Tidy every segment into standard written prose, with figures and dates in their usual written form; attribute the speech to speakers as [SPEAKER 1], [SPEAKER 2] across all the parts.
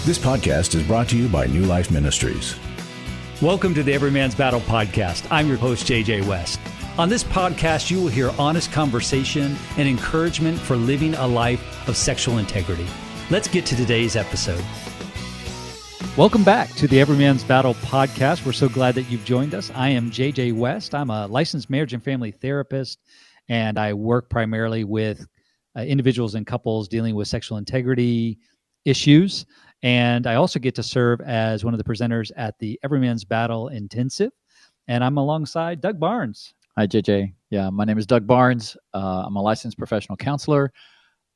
[SPEAKER 1] This podcast is brought to you by New Life Ministries.
[SPEAKER 2] Welcome to the Every Man's Battle podcast. I'm your host, JJ West. On this podcast, you will hear honest conversation and encouragement for living a life of sexual integrity. Let's get to today's episode. Welcome back to the Every Man's Battle podcast. We're so glad that you've joined us. I am JJ West. I'm a licensed marriage and family therapist, and I work primarily with individuals and couples dealing with sexual integrity issues. And I also get to serve as one of the presenters at the Every Man's Battle Intensive. And I'm alongside Doug Barnes.
[SPEAKER 3] Hi, JJ. Yeah, my name is Doug Barnes. I'm a licensed professional counselor.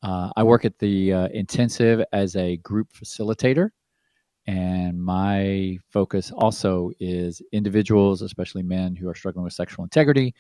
[SPEAKER 3] I work at the Intensive as a group facilitator. And my focus also is individuals, especially men who are struggling with sexual integrity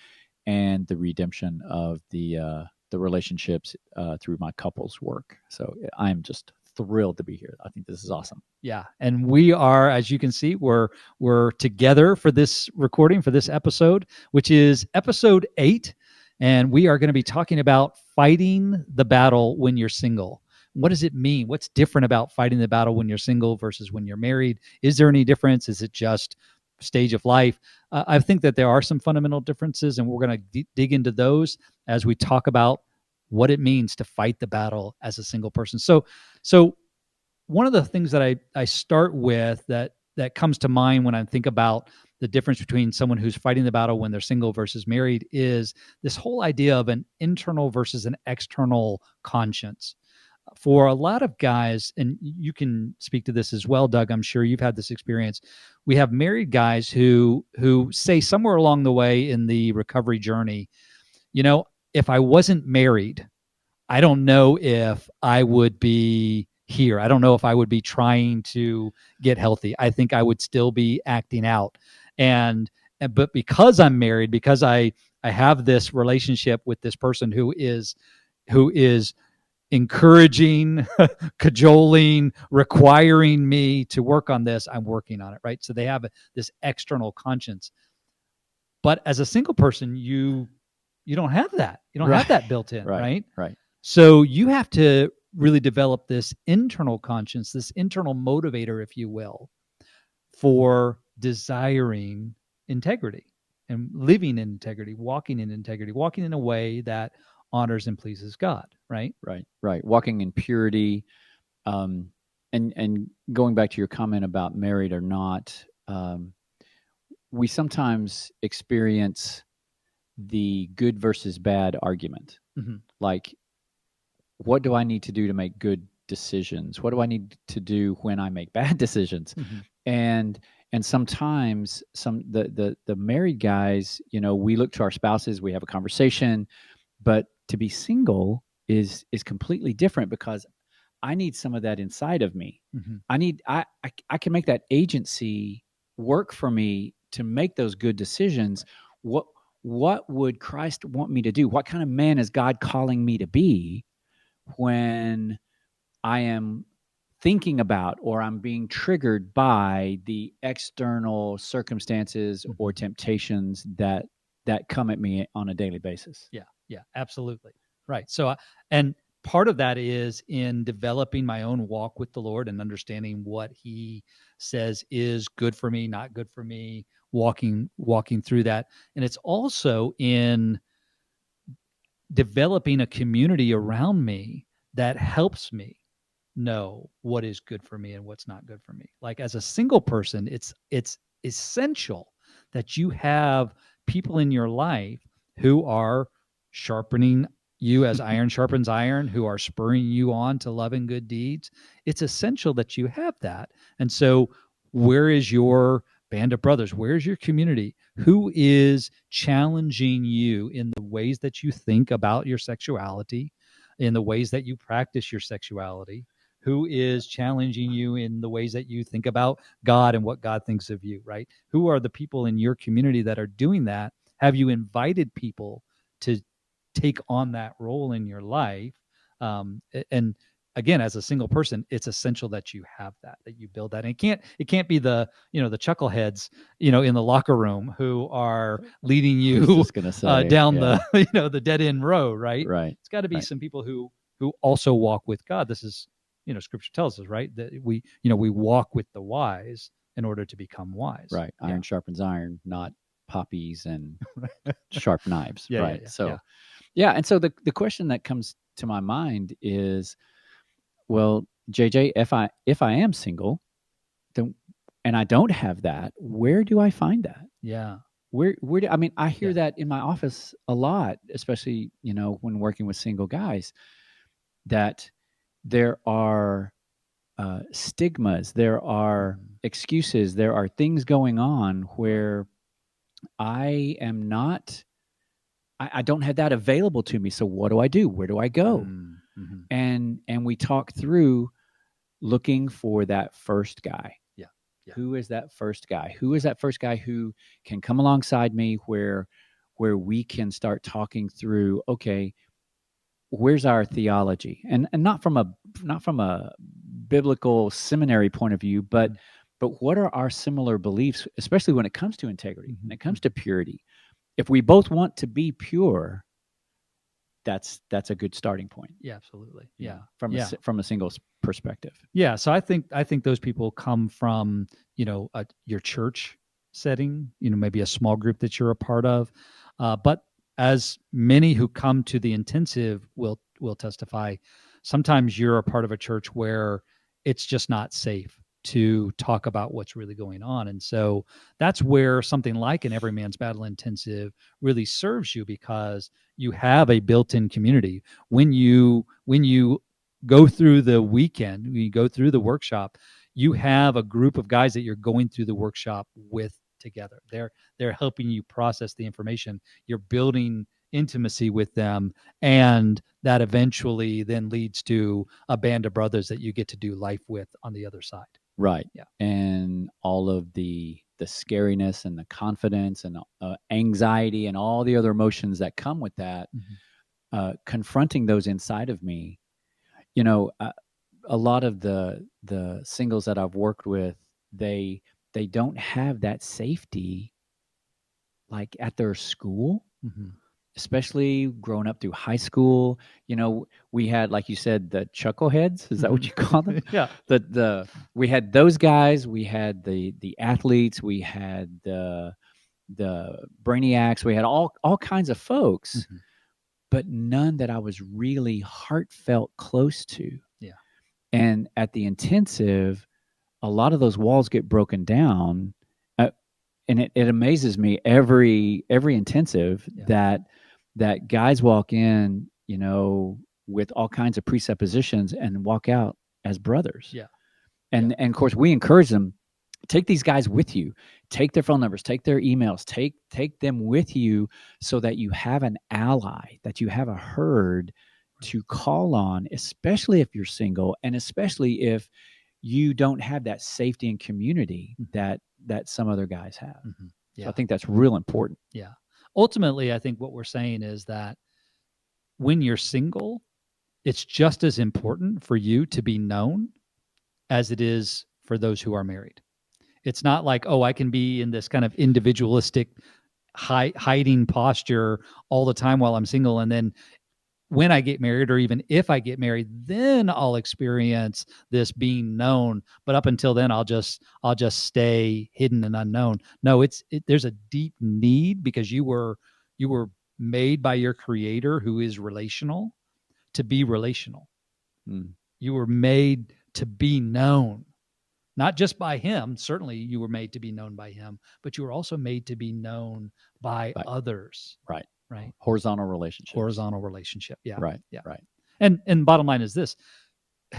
[SPEAKER 3] and the redemption of the relationships through my couples work. So I'm just thrilled to be here. I think this is awesome.
[SPEAKER 2] Yeah. And we are, as you can see, we're together for this recording, for this episode, which is episode 8. And we are going to be talking about fighting the battle when you're single. What does it mean? What's different about fighting the battle when you're single versus when you're married? Is there any difference? Is it just stage of life? I think that there are some fundamental differences, and we're going to dig into those as we talk about what it means to fight the battle as a single person. So one of the things that I start with that comes to mind when I think about the difference between someone who's fighting the battle when they're single versus married is this whole idea of an internal versus an external conscience. For a lot of guys, and you can speak to this as well, Doug, I'm sure you've had this experience. We have married guys who say somewhere along the way in the recovery journey, you know, if I wasn't married, I don't know if I would be here. I don't know if I would be trying to get healthy. I think I would still be acting out. But because I'm married, because I have this relationship with this person who is encouraging, cajoling, requiring me to work on this, I'm working on it, right? So they have this external conscience. But as a single person, you don't have that. You don't have that built in, right?
[SPEAKER 3] Right.
[SPEAKER 2] So you have to really develop this internal conscience, this internal motivator, if you will, for desiring integrity and living in integrity, walking in a way that honors and pleases God, right?
[SPEAKER 3] Right. Walking in purity. And going back to your comment about married or not, we sometimes experience the good versus bad argument. Mm-hmm. Like, what do I need to do to make good decisions? What do I need to do when I make bad decisions? Mm-hmm. And sometimes the married guys, you know, we look to our spouses, we have a conversation, but to be single is completely different because I need some of that inside of me. Mm-hmm. I can make that agency work for me to make those good decisions. What would Christ want me to do? What kind of man is God calling me to be when I am thinking about or I'm being triggered by the external circumstances or temptations that come at me on a daily basis?
[SPEAKER 2] Yeah, absolutely. Right. So, and part of that is in developing my own walk with the Lord and understanding what He says is good for me, not good for me, walking through that. And it's also in developing a community around me that helps me know what is good for me and what's not good for me. Like as a single person, it's essential that you have people in your life who are sharpening you as iron sharpens iron, who are spurring you on to love and good deeds. It's essential that you have that. And so where is your band of brothers? Where's your community? Who is challenging you in the ways that you think about your sexuality, in the ways that you practice your sexuality? Who is challenging you in the ways that you think about God and what God thinks of you, right? Who are the people in your community that are doing that? Have you invited people to take on that role in your life? And again, as a single person, it's essential that you have that you build that. And it can't be the chuckleheads, in the locker room who are leading you down the, the dead end row, right?
[SPEAKER 3] Right.
[SPEAKER 2] It's got to be some people who also walk with God. This is, Scripture tells us, right, that we walk with the wise in order to become wise.
[SPEAKER 3] Right.
[SPEAKER 2] Yeah.
[SPEAKER 3] Iron sharpens iron, not poppies and sharp knives.
[SPEAKER 2] Yeah,
[SPEAKER 3] right.
[SPEAKER 2] yeah.
[SPEAKER 3] So, yeah. And so the question that comes to my mind is, well, JJ, if I am single, then, and I don't have that, where do I find that?
[SPEAKER 2] Yeah.
[SPEAKER 3] Where do, I mean, I hear
[SPEAKER 2] Yeah.
[SPEAKER 3] that in my office a lot, especially, when working with single guys, that there are stigmas, there are excuses, there are things going on where I am not, I don't have that available to me. So what do I do? Where do I go?
[SPEAKER 2] Mm-hmm.
[SPEAKER 3] And we talk through looking for that first guy.
[SPEAKER 2] Yeah. Yeah.
[SPEAKER 3] Who is that first guy? Who is that first guy who can come alongside me where we can start talking through, okay, where's our theology? And not from a biblical seminary point of view, but what are our similar beliefs, especially when it comes to integrity, when it comes to purity? If we both want to be pure, that's a good starting point.
[SPEAKER 2] Yeah, absolutely. Yeah.
[SPEAKER 3] From a single perspective.
[SPEAKER 2] Yeah. So I think those people come from, your church setting, maybe a small group that you're a part of. But as many who come to the intensive will testify, sometimes you're a part of a church where it's just not safe to talk about what's really going on. And so that's where something like an Every Man's Battle intensive really serves you, because you have a built-in community. When you go through the weekend, when you go through the workshop, you have a group of guys that you're going through the workshop with together. They're helping you process the information. You're building intimacy with them, and that eventually then leads to a band of brothers that you get to do life with on the other side.
[SPEAKER 3] Right.
[SPEAKER 2] Yeah.
[SPEAKER 3] And all of the scariness and the confidence and anxiety and all the other emotions that come with that, confronting those inside of me. A lot of the singles that I've worked with, they don't have that safety like at their school. Especially growing up through high school. We had, like you said, the chuckleheads. Is that what you call them?
[SPEAKER 2] Yeah.
[SPEAKER 3] We had those guys. We had the athletes. We had the brainiacs. We had all kinds of folks, but none that I was really heartfelt close to.
[SPEAKER 2] Yeah.
[SPEAKER 3] And at the intensive, a lot of those walls get broken down. And it amazes me every intensive that guys walk in, with all kinds of presuppositions and walk out as brothers.
[SPEAKER 2] Yeah.
[SPEAKER 3] And of course we encourage them, take these guys with you, take their phone numbers, take their emails, take them with you, so that you have an ally, that you have a herd to call on, especially if you're single, and especially if you don't have that safety and community that some other guys have.
[SPEAKER 2] Yeah.
[SPEAKER 3] So I think that's real important.
[SPEAKER 2] Yeah. Ultimately, I think what we're saying is that when you're single, it's just as important for you to be known as it is for those who are married. It's not like, oh, I can be in this kind of individualistic hiding posture all the time while I'm single, and then when I get married, or even if I get married, then I'll experience this being known. But up until then, I'll just stay hidden and unknown. No, there's a deep need, because you were made by your Creator, who is relational, to be relational. You were made to be known, not just by Him. Certainly, you were made to be known by Him, but you were also made to be known by others.
[SPEAKER 3] Right.
[SPEAKER 2] Right.
[SPEAKER 3] Horizontal relationship.
[SPEAKER 2] Yeah.
[SPEAKER 3] Right.
[SPEAKER 2] Yeah.
[SPEAKER 3] Right.
[SPEAKER 2] And bottom line is this,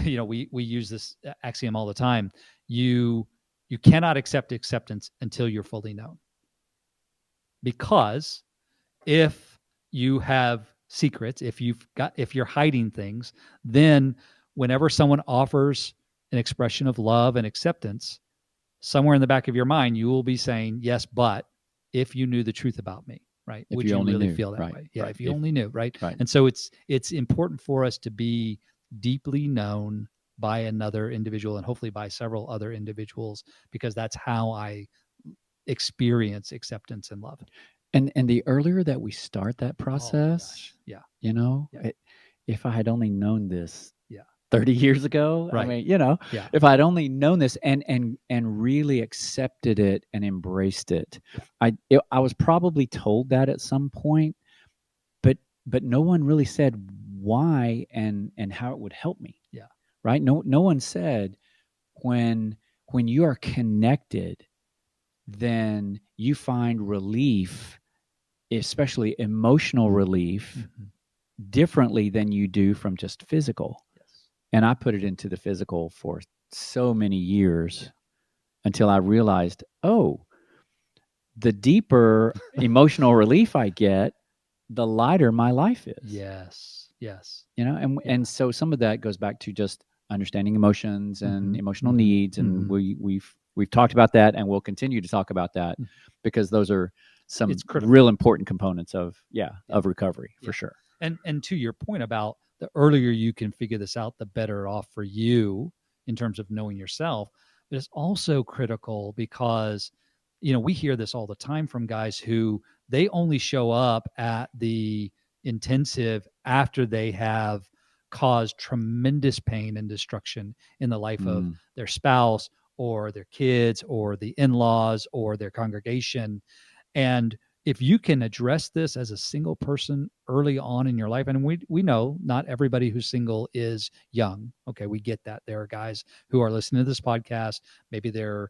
[SPEAKER 2] we use this axiom all the time. You cannot accept acceptance until you're fully known. Because if you have secrets, if you're hiding things, then whenever someone offers an expression of love and acceptance, somewhere in the back of your mind, you will be saying, yes, but if you knew the truth about me. Right.
[SPEAKER 3] If
[SPEAKER 2] would
[SPEAKER 3] you
[SPEAKER 2] you
[SPEAKER 3] only
[SPEAKER 2] really
[SPEAKER 3] knew.
[SPEAKER 2] feel that
[SPEAKER 3] Right.
[SPEAKER 2] way? Yeah.
[SPEAKER 3] Right.
[SPEAKER 2] If you only knew. Right.
[SPEAKER 3] Right.
[SPEAKER 2] And so it's important for us to be deeply known by another individual, and hopefully by several other individuals, because that's how I experience acceptance and love.
[SPEAKER 3] And the earlier that we start that process,
[SPEAKER 2] yeah.
[SPEAKER 3] if I had only known this, 30 years ago. I
[SPEAKER 2] Right.
[SPEAKER 3] mean,
[SPEAKER 2] Yeah.
[SPEAKER 3] if I'd only known this and really accepted it and embraced it, I was probably told that at some point, but no one really said why and how it would help me.
[SPEAKER 2] Yeah.
[SPEAKER 3] Right? No one said when you are connected, then you find relief, especially emotional relief, differently than you do from just physical.
[SPEAKER 2] Yes.
[SPEAKER 3] And I put it into the physical for so many years until I realized, oh, the deeper emotional relief I get, the lighter my life is.
[SPEAKER 2] Yes. Yes.
[SPEAKER 3] And so some of that goes back to just understanding emotions and
[SPEAKER 2] Mhm.
[SPEAKER 3] emotional
[SPEAKER 2] Mhm.
[SPEAKER 3] needs, and
[SPEAKER 2] Mhm.
[SPEAKER 3] we've talked about that, and we'll continue to talk about that
[SPEAKER 2] Mhm.
[SPEAKER 3] because those are some
[SPEAKER 2] It's critical.
[SPEAKER 3] real important components of recovery for
[SPEAKER 2] Yeah.
[SPEAKER 3] sure.
[SPEAKER 2] And to your point about the earlier you can figure this out, the better off for you in terms of knowing yourself. But it's also critical because, we hear this all the time from guys who they only show up at the intensive after they have caused tremendous pain and destruction in the life of their spouse or their kids or the in-laws or their congregation. And if you can address this as a single person early on in your life, and we know not everybody who's single is young. Okay, we get that. There are guys who are listening to this podcast. Maybe they're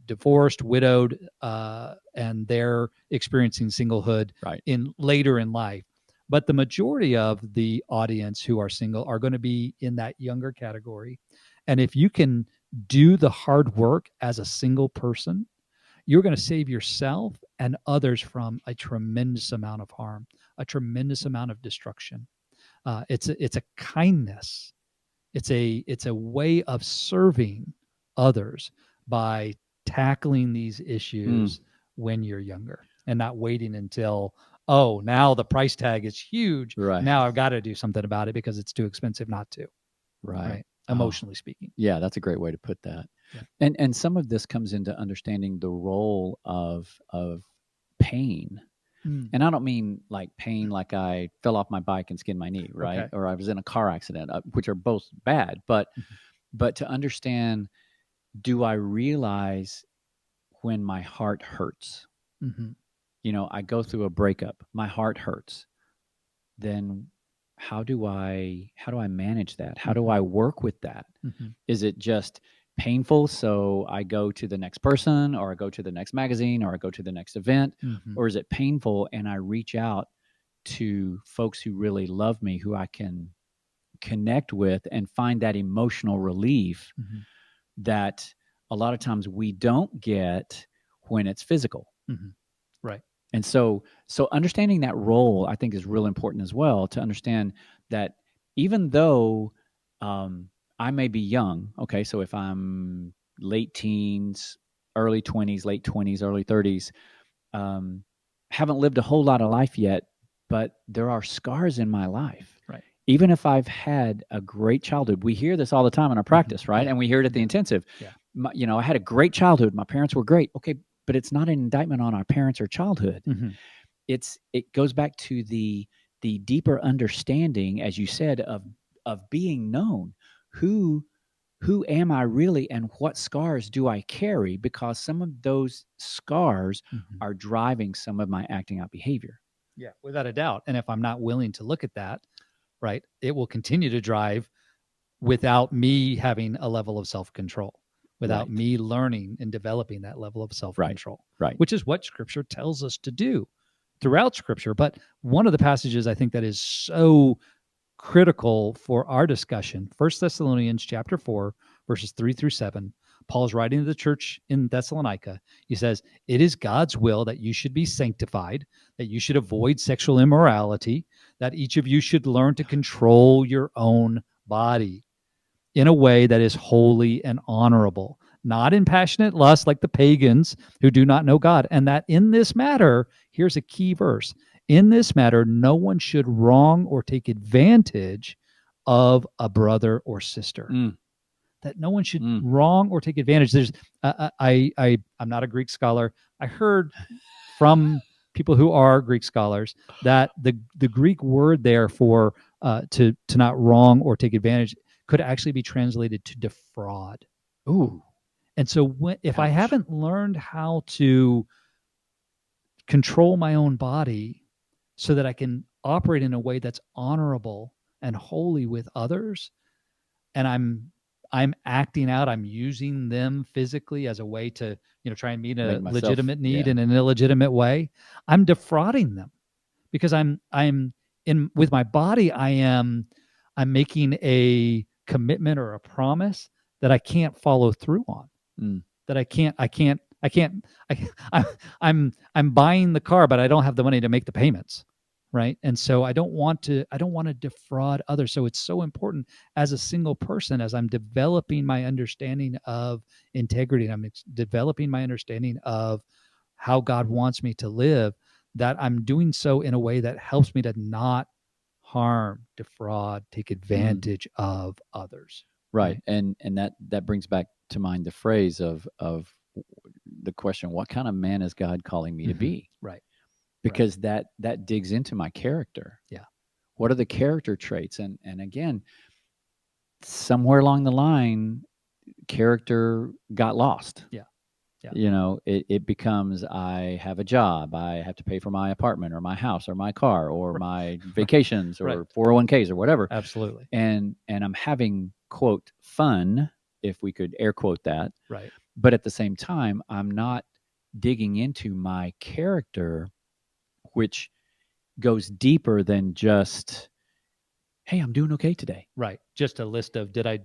[SPEAKER 2] divorced, widowed, and they're experiencing singlehood
[SPEAKER 3] Right.
[SPEAKER 2] in later in life. But the majority of the audience who are single are going to be in that younger category. And if you can do the hard work as a single person, you're going to save yourself and others from a tremendous amount of harm, a tremendous amount of destruction. It's a kindness. It's a way of serving others by tackling these issues when you're younger and not waiting until, oh, now the price tag is huge.
[SPEAKER 3] Right.
[SPEAKER 2] Now I've got to do something about it because it's too expensive not to.
[SPEAKER 3] Right.
[SPEAKER 2] Emotionally speaking.
[SPEAKER 3] Yeah, that's a great way to put that.
[SPEAKER 2] Yeah.
[SPEAKER 3] And some of this comes into understanding the role of pain. And I don't mean like pain like I fell off my bike and skinned my knee, right?
[SPEAKER 2] Okay.
[SPEAKER 3] Or I was in a car accident, which are both bad. But to understand, do I realize when my heart hurts? I go through a breakup, my heart hurts. Then how do I manage that? How do I work with that? Is it just painful, so I go to the next person, or I go to the next magazine, or I go to the next event? Or is it painful and I reach out to folks who really love me, who I can connect with and find that emotional relief that a lot of times we don't get when it's physical?
[SPEAKER 2] Right.
[SPEAKER 3] And so understanding that role, I think, is real important as well, to understand that even though I may be young, okay, so if I'm late teens, early 20s, late 20s, early 30s, haven't lived a whole lot of life yet, but there are scars in my life.
[SPEAKER 2] Right.
[SPEAKER 3] Even if I've had a great childhood, we hear this all the time in our practice, right?
[SPEAKER 2] Yeah.
[SPEAKER 3] And we hear it at the intensive.
[SPEAKER 2] Yeah.
[SPEAKER 3] I had a great childhood. My parents were great. Okay, but it's not an indictment on our parents or childhood. It goes back to the deeper understanding, as you said, of being known. Who am I really, and what scars do I carry? Because some of those scars are driving some of my acting out behavior.
[SPEAKER 2] Yeah, without a doubt. And if I'm not willing to look at that, right, it will continue to drive without me having a level of self-control, without me learning and developing that level of self-control,
[SPEAKER 3] right,
[SPEAKER 2] which is what Scripture tells us to do throughout Scripture. But one of the passages I think that is so critical for our discussion, 1 Thessalonians chapter 4, verses 3-7, Paul's writing to the church in Thessalonica. He says, "It is God's will that you should be sanctified, that you should avoid sexual immorality, that each of you should learn to control your own body in a way that is holy and honorable, not in passionate lust like the pagans who do not know God. And that in this matter," here's a key verse, "in this matter, no one should wrong or take advantage of a brother or sister." That no one should wrong or take advantage. There's, I'm not a Greek scholar. I heard from people who are Greek scholars that the Greek word there for to not wrong or take advantage could actually be translated to defraud.
[SPEAKER 3] Ooh.
[SPEAKER 2] And so if I
[SPEAKER 3] Ouch.
[SPEAKER 2] haven't learned how to control my own body so that I can operate in a way that's honorable and holy with others, and I'm acting out, I'm using them physically as a way to, try and meet a legitimate need in an illegitimate way, I'm defrauding them, because I'm in with my body, I'm making a commitment or a promise that I can't follow through on. That I'm buying the car, but I don't have the money to make the payments, right? And so I don't want to defraud others. So it's so important as a single person, as I'm developing my understanding of integrity, and I'm developing my understanding of how God wants me to live, that I'm doing so in a way that helps me to not harm, defraud, take advantage of others.
[SPEAKER 3] Right. And that brings back to mind the phrase of the question, what kind of man is God calling me to be?
[SPEAKER 2] Right.
[SPEAKER 3] Because that digs into my character.
[SPEAKER 2] Yeah.
[SPEAKER 3] What are the character traits? And again, somewhere along the line, character got lost.
[SPEAKER 2] Yeah.
[SPEAKER 3] It becomes, I have a job, I have to pay for my apartment or my house or my car or my vacations or 401ks or whatever.
[SPEAKER 2] Absolutely.
[SPEAKER 3] And I'm having, quote, fun, if we could air quote that.
[SPEAKER 2] Right.
[SPEAKER 3] But at the same time, I'm not digging into my character, which goes deeper than just, hey, I'm doing okay today.
[SPEAKER 2] Right. Just a list of did I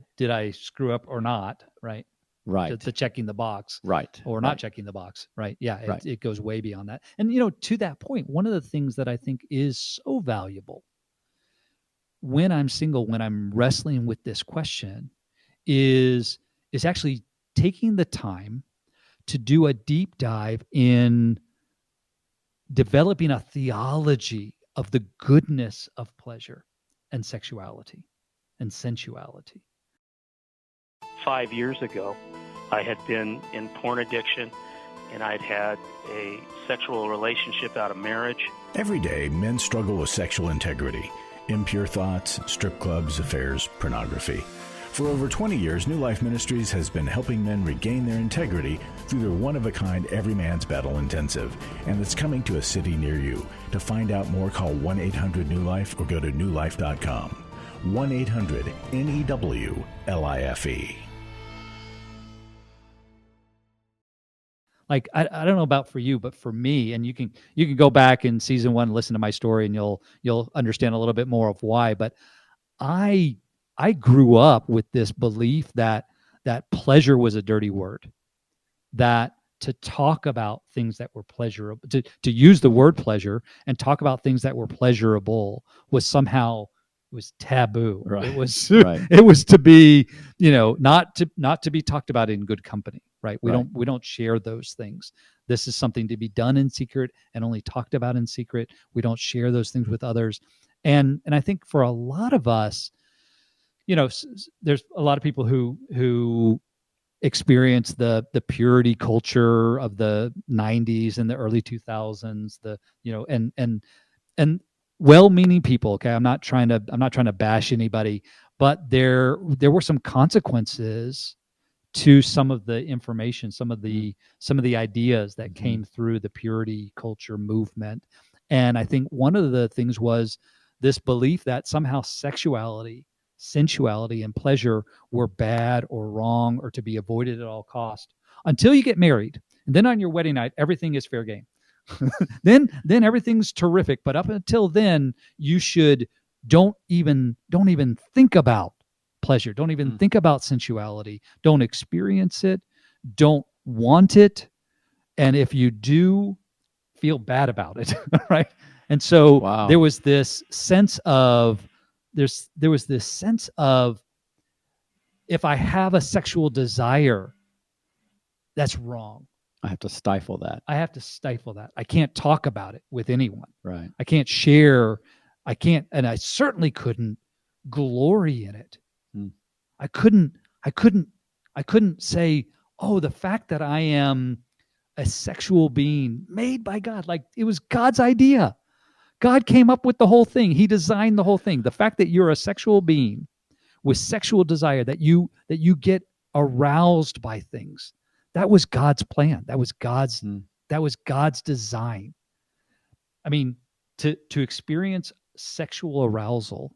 [SPEAKER 2] screw up or not, right?
[SPEAKER 3] Right.
[SPEAKER 2] The checking the box.
[SPEAKER 3] Right.
[SPEAKER 2] Or not checking the box. Right. Yeah.
[SPEAKER 3] Right.
[SPEAKER 2] It goes way beyond that. And to that point, one of the things that I think is so valuable when I'm single, when I'm wrestling with this question, is actually taking the time to do a deep dive in developing a theology of the goodness of pleasure and sexuality and sensuality.
[SPEAKER 4] 5 years ago, I had been in porn addiction, and I'd had a sexual relationship out of marriage.
[SPEAKER 1] Every day, men struggle with sexual integrity, impure thoughts, strip clubs, affairs, pornography. For over 20 years, New Life Ministries has been helping men regain their integrity through their one-of-a-kind Every Man's Battle Intensive, and it's coming to a city near you. To find out more, call 1-800-NEW-LIFE or go to newlife.com. 1-800-NEWLIFE.
[SPEAKER 2] Like, I don't know about for you, but for me, and you can go back in season 1, listen to my story, and you'll understand a little bit more of why. But I grew up with this belief that pleasure was a dirty word, that to talk about things that were pleasurable, to use the word pleasure and talk about things that were pleasurable was somehow, it was taboo.
[SPEAKER 3] Right.
[SPEAKER 2] It was
[SPEAKER 3] Right.
[SPEAKER 2] It was to be, not to be talked about in good company. Right. We don't share those things. This is something to be done in secret and only talked about in secret. We don't share those things with others. And I think for a lot of us, there's a lot of people who experience the purity culture of the 90s and the early 2000s, and well-meaning people. Okay. I'm not trying to bash anybody, but there were some consequences to some of the information, some of the ideas that came through the purity culture movement. And I think one of the things was this belief that somehow sexuality, sensuality, and pleasure were bad or wrong or to be avoided at all cost until you get married. And then on your wedding night, everything is fair game. then everything's terrific. But up until then, you don't even think about pleasure. Don't even think about sensuality. Don't experience it. Don't want it. And if you do, feel bad about it. Right. And so there was this sense of, if I have a sexual desire, that's wrong.
[SPEAKER 3] I have to stifle that.
[SPEAKER 2] I can't talk about it with anyone.
[SPEAKER 3] Right.
[SPEAKER 2] I can't share. And I certainly couldn't glory in it. I couldn't say, oh, the fact that I am a sexual being made by God, like it was God's idea. God came up with the whole thing. He designed the whole thing. The fact that you're a sexual being with sexual desire, that you get aroused by things. That was God's plan. That was God's design. I mean, to experience sexual arousal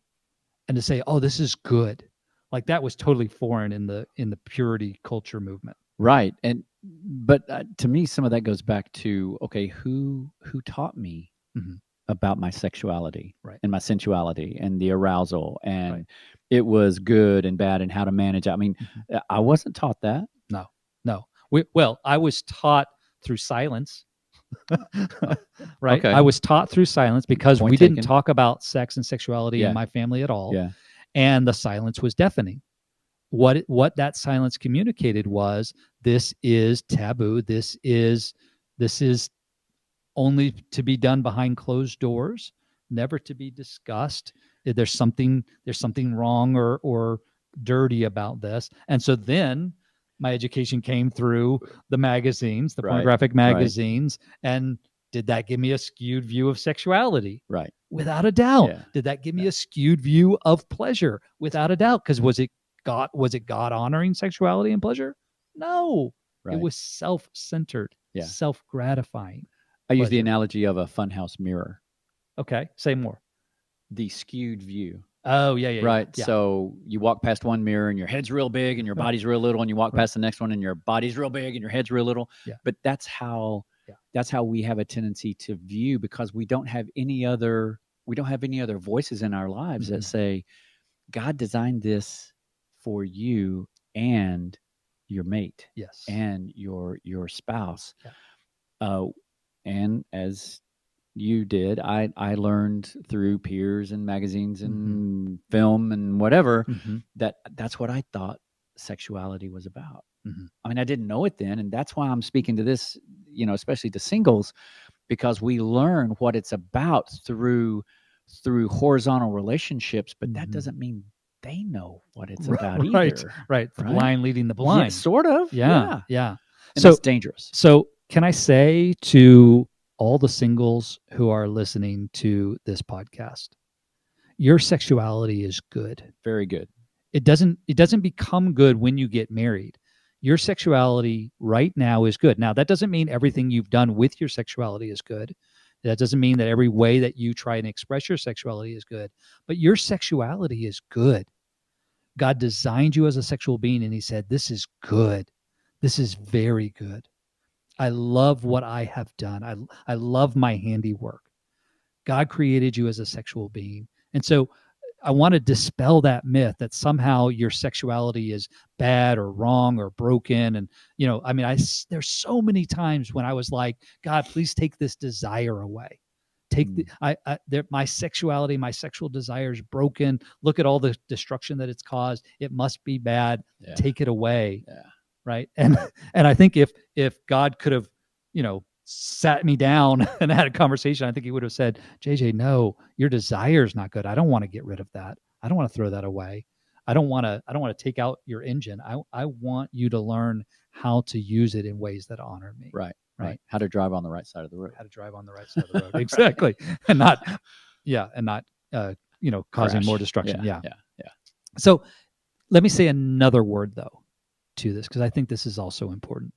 [SPEAKER 2] and to say, "Oh, this is good," like that was totally foreign in the purity culture movement.
[SPEAKER 3] Right. But to me, some of that goes back to, okay, who taught me about my sexuality and my sensuality and the arousal, and it was good and bad and how to manage it. I mean, I wasn't taught that.
[SPEAKER 2] No. Well, I was taught through silence. Right.
[SPEAKER 3] Okay.
[SPEAKER 2] I was taught through silence because
[SPEAKER 3] Point
[SPEAKER 2] we
[SPEAKER 3] taken.
[SPEAKER 2] didn't talk about sex and sexuality in my family at all.
[SPEAKER 3] Yeah.
[SPEAKER 2] And the silence was deafening. What that silence communicated was, this is taboo. This is only to be done behind closed doors, never to be discussed. There's something wrong or dirty about this. And so then my education came through the magazines, the pornographic magazines. And did that give me a skewed view of sexuality?
[SPEAKER 3] Right.
[SPEAKER 2] Without a doubt.
[SPEAKER 3] Yeah.
[SPEAKER 2] Did that give me a skewed view of pleasure? Without a doubt. Because was it God honoring sexuality and pleasure? No.
[SPEAKER 3] Right.
[SPEAKER 2] It was self-centered, self-gratifying.
[SPEAKER 3] I use the analogy of a funhouse mirror.
[SPEAKER 2] Okay. Say more.
[SPEAKER 3] The skewed view.
[SPEAKER 2] Oh, yeah.
[SPEAKER 3] Right.
[SPEAKER 2] Yeah.
[SPEAKER 3] So you walk past one mirror and your head's real big and your body's real little, and you walk past the next one and your body's real big and your head's real little.
[SPEAKER 2] Yeah.
[SPEAKER 3] But that's how we have a tendency to view, because we don't have any other voices in our lives that say, God designed this for you and your mate.
[SPEAKER 2] Yes.
[SPEAKER 3] And your spouse.
[SPEAKER 2] Yeah.
[SPEAKER 3] And as you did, I learned through peers and magazines and film and whatever that's what I thought sexuality was about. I mean, I didn't know it then, and that's why I'm speaking to this, especially to singles, because we learn what it's about through horizontal relationships, but that doesn't mean they know what it's about either.
[SPEAKER 2] Right. The blind leading the blind.
[SPEAKER 3] Yeah, sort of.
[SPEAKER 2] Yeah.
[SPEAKER 3] And that's dangerous.
[SPEAKER 2] So can I say to all the singles who are listening to this podcast, your sexuality is good.
[SPEAKER 3] Very good.
[SPEAKER 2] It doesn't become good when you get married. Your sexuality right now is good. Now, that doesn't mean everything you've done with your sexuality is good. That doesn't mean that every way that you try and express your sexuality is good, but your sexuality is good. God designed you as a sexual being, and he said, this is good. This is very good. I love what I have done. I love my handiwork. God created you as a sexual being. And so I want to dispel that myth that somehow your sexuality is bad or wrong or broken. And, there's so many times when I was like, God, please take this desire away. My sexuality, my sexual desire is broken. Look at all the destruction that it's caused. It must be bad. Yeah. Take it away.
[SPEAKER 3] Yeah.
[SPEAKER 2] Right. And I think if God could have, sat me down and had a conversation, I think he would have said, JJ, no, your desire is not good. I don't want to get rid of that. I don't want to throw that away. I don't want to take out your engine. I want you to learn how to use it in ways that honor me.
[SPEAKER 3] Right. How to drive on the right side of the road.
[SPEAKER 2] Exactly. And not causing
[SPEAKER 3] Crash.
[SPEAKER 2] more destruction. Yeah.
[SPEAKER 3] Yeah.
[SPEAKER 2] So let me say another word though to this, because I think this is also important.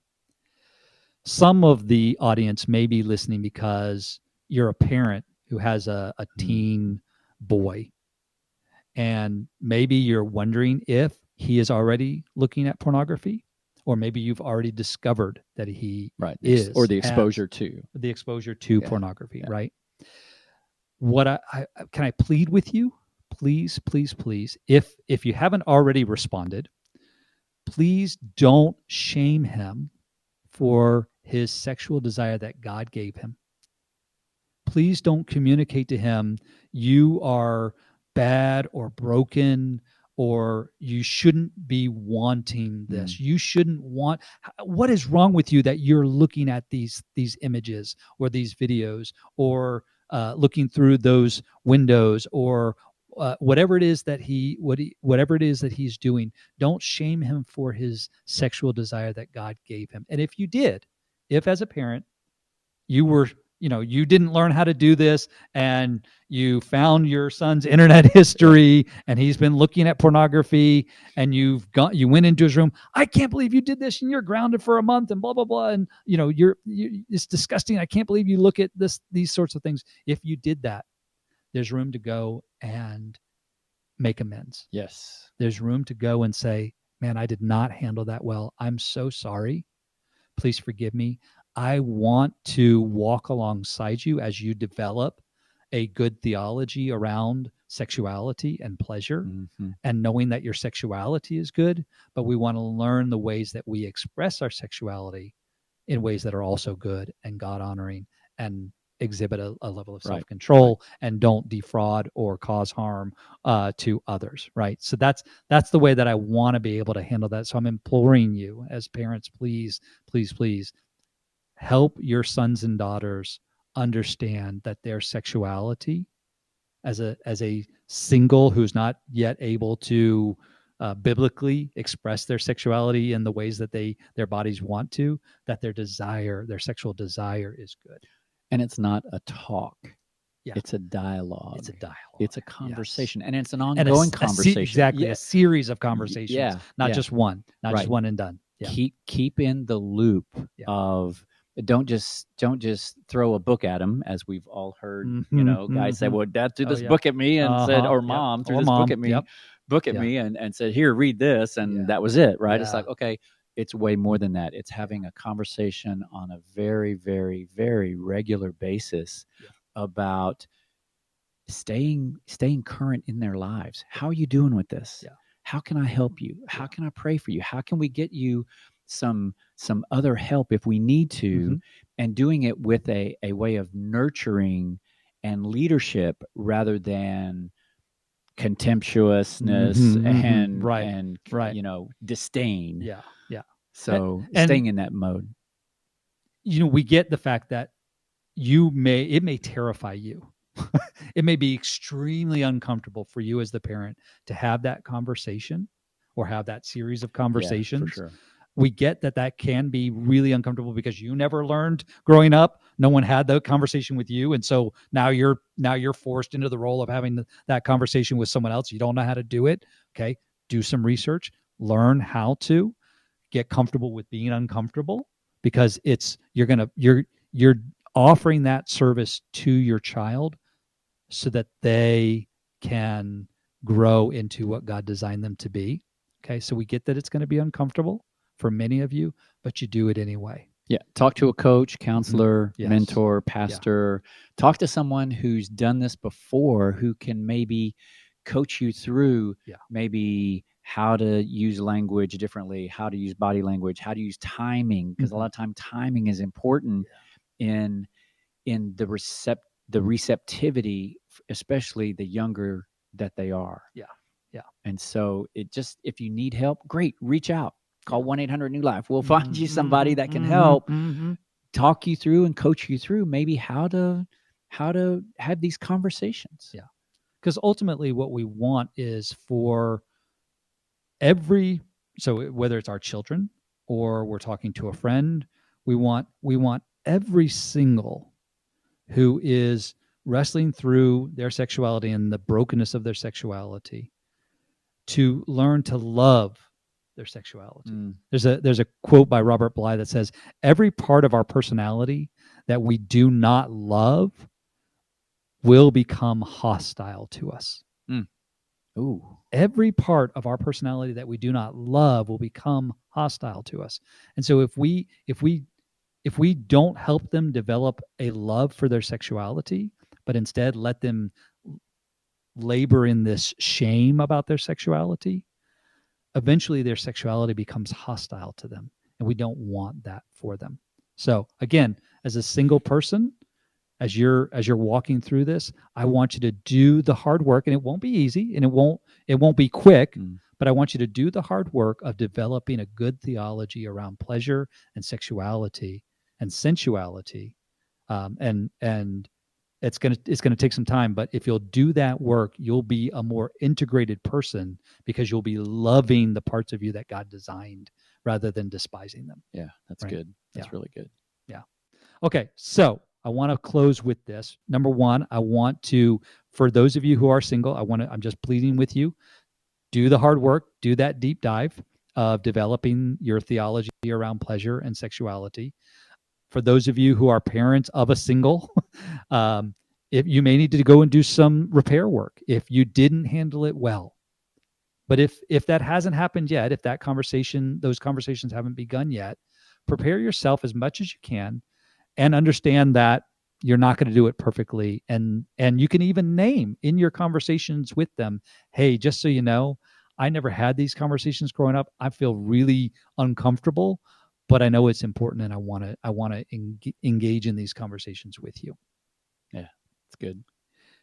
[SPEAKER 2] Some of the audience may be listening because you're a parent who has a teen boy, and maybe you're wondering if he is already looking at pornography, or maybe you've already discovered that he is,
[SPEAKER 3] or the exposure to
[SPEAKER 2] pornography. Yeah. Right. What I can I plead with you, please, if you haven't already responded, please don't shame him for his sexual desire that God gave him. Please don't communicate to him, you are bad or broken, or you shouldn't be wanting this. You shouldn't want. What is wrong with you that you're looking at these images or these videos, or looking through those windows, or whatever it is that he's doing? Don't shame him for his sexual desire that God gave him. And if you did, if as a parent you were you didn't learn how to do this, and you found your son's internet history and he's been looking at pornography, and you went into his room. I can't believe you did this, and you're grounded for a month, and blah blah blah, and it's disgusting. I can't believe you look at these sorts of things. If you did that, there's room to go and make amends.
[SPEAKER 3] Yes.
[SPEAKER 2] There's room to go and say, man, I did not handle that well. I'm so sorry. Please forgive me. I want to walk alongside you as you develop a good theology around sexuality and pleasure,
[SPEAKER 3] Mm-hmm.
[SPEAKER 2] and knowing that your sexuality is good, but we want to learn the ways that we express our sexuality in ways that are also good and God honoring, and exhibit a level of self-control, and don't defraud or cause harm to others. Right. So that's the way that I want to be able to handle that. So I'm imploring you as parents, please, please, please help your sons and daughters understand that their sexuality as a single who's not yet able to biblically express their sexuality in the ways that their bodies want to, that their sexual desire is good.
[SPEAKER 3] And it's not a talk.
[SPEAKER 2] Yeah.
[SPEAKER 3] It's a dialogue.
[SPEAKER 2] It's a dialogue.
[SPEAKER 3] It's a conversation.
[SPEAKER 2] Yes.
[SPEAKER 3] And it's an ongoing conversation.
[SPEAKER 2] Exactly. A series of conversations. Not just one. Not just one and done. Yeah.
[SPEAKER 3] Keep in the loop of, don't just throw a book at them, as we've all heard, guys say, well, Dad threw this book at me and said, or Mom threw this book at me, and said, here, read this. And that was it. Right. It's like, okay, it's way more than that. It's having a conversation on a very, very, very regular basis about staying current in their lives. How are you doing with this?
[SPEAKER 2] Yeah.
[SPEAKER 3] How can I help you? How can I pray for you? How can we get you some other help if we need to? And doing it with a way of nurturing and leadership rather than contemptuousness and disdain.
[SPEAKER 2] Yeah.
[SPEAKER 3] So staying in that mode.
[SPEAKER 2] We get the fact that it may terrify you. It may be extremely uncomfortable for you as the parent to have that conversation or have that series of conversations.
[SPEAKER 3] Yeah, for sure.
[SPEAKER 2] We get that can be really uncomfortable because you never learned growing up. No one had the conversation with you. And so now you're forced into the role of having that conversation with someone else. You don't know how to do it. Okay. Do some research, learn how to get comfortable with being uncomfortable, because you're offering that service to your child so that they can grow into what God designed them to be. Okay. So we get that it's going to be uncomfortable for many of you, but you do it anyway.
[SPEAKER 3] Yeah. Talk to a coach, counselor, mentor, pastor. Talk to someone who's done this before, who can maybe coach you through maybe how to use language differently, how to use body language, how to use timing, because a lot of time timing is important in the receptivity, especially the younger that they are.
[SPEAKER 2] Yeah.
[SPEAKER 3] And so if you need help, great, reach out. Call 1-800-NEW-LIFE. We'll find you somebody that can help talk you through and coach you through maybe how to have these conversations.
[SPEAKER 2] Yeah. Because ultimately what we want is for so whether it's our children or we're talking to a friend, we want every single who is wrestling through their sexuality and the brokenness of their sexuality to learn to love their sexuality. There's a quote by Robert Bly that says, every part of our personality that we do not love will become hostile to us.
[SPEAKER 3] Ooh.
[SPEAKER 2] Every part of our personality that we do not love will become hostile to us. And so if we don't help them develop a love for their sexuality, but instead let them labor in this shame about their sexuality, eventually their sexuality becomes hostile to them, and we don't want that for them. So again, as a single person, as you're walking through this, I want you to do the hard work, and it won't be easy, and it won't be quick, but I want you to do the hard work of developing a good theology around pleasure and sexuality and sensuality, and it's gonna take some time. But if you'll do that work, you'll be a more integrated person, because you'll be loving the parts of you that God designed rather than despising them.
[SPEAKER 3] Yeah, that's good. That's really good.
[SPEAKER 2] Yeah. Okay, so I want to close with this. Number one, I want to, for those of you who are single, I'm just pleading with you, do the hard work, do that deep dive of developing your theology around pleasure and sexuality. For those of you who are parents of a single, if you may need to go and do some repair work if you didn't handle it well. But if that hasn't happened yet, if those conversations haven't begun yet, prepare yourself as much as you can and understand that you're not going to do it perfectly. And you can even name in your conversations with them, hey, just so you know, I never had these conversations growing up. I feel really uncomfortable, but I know it's important, and I want to engage in these conversations with you.
[SPEAKER 3] Yeah, that's good.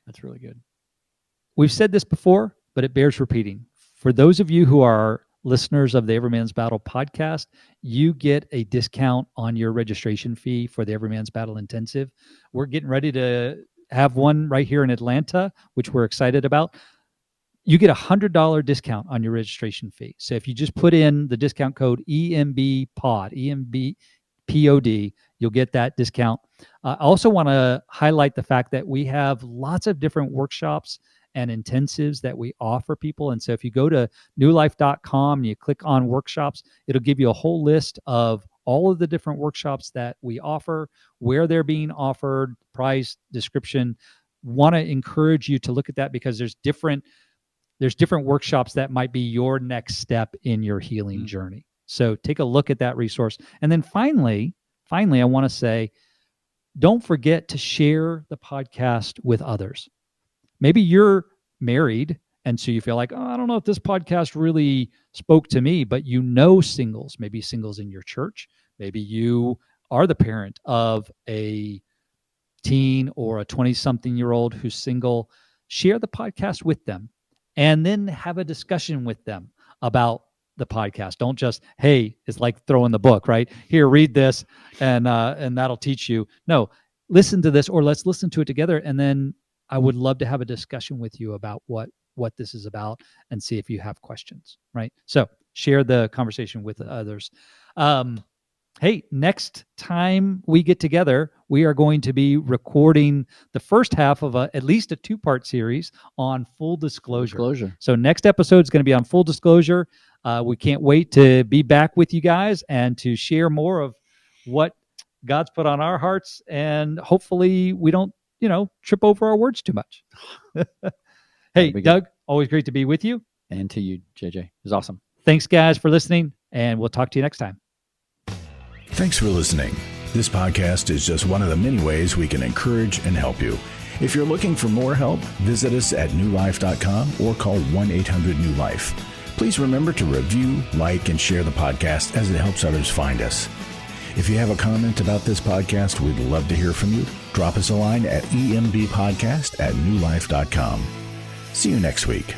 [SPEAKER 3] That's really good.
[SPEAKER 2] We've said this before, but it bears repeating. For those of you who are listeners of the Everyman's Battle podcast, you get a discount on your registration fee for the Everyman's Battle Intensive. We're getting ready to have one right here in Atlanta, which we're excited about. You get $100 discount on your registration fee. So if you just put in the discount code EMBPOD, EMBPOD, you'll get that discount. I also want to highlight the fact that we have lots of different workshops and intensives that we offer people. And so if you go to newlife.com and you click on workshops, it'll give you a whole list of all of the different workshops that we offer, where they're being offered, price, description. Want to encourage you to look at that because there's different workshops that might be your next step in your healing journey. So take a look at that resource. And then finally, I want to say, don't forget to share the podcast with others. Maybe you're married, and so you feel like, I don't know if this podcast really spoke to me, but you know singles, maybe singles in your church. Maybe you are the parent of a teen or a 20-something-year-old who's single. Share the podcast with them and then have a discussion with them about the podcast. Don't just, hey, it's like throwing the book, right? Here, read this, and that'll teach you. No, listen to this, or let's listen to it together, and then I would love to have a discussion with you about what this is about and see if you have questions, right? So share the conversation with others. Hey, next time we get together, we are going to be recording the first half of at least a 2-part series on full disclosure. So next episode is going to be on full disclosure. We can't wait to be back with you guys and to share more of what God's put on our hearts, and hopefully we don't trip over our words too much. Hey, Doug, always great to be with you.
[SPEAKER 3] And to you, JJ. It was awesome.
[SPEAKER 2] Thanks, guys, for listening, and we'll talk to you next time.
[SPEAKER 1] Thanks for listening. This podcast is just one of the many ways we can encourage and help you. If you're looking for more help, visit us at newlife.com or call 1-800-NEW-LIFE. Please remember to review, like, and share the podcast as it helps others find us. If you have a comment about this podcast, we'd love to hear from you. Drop us a line at embpodcast@newlife.com. See you next week.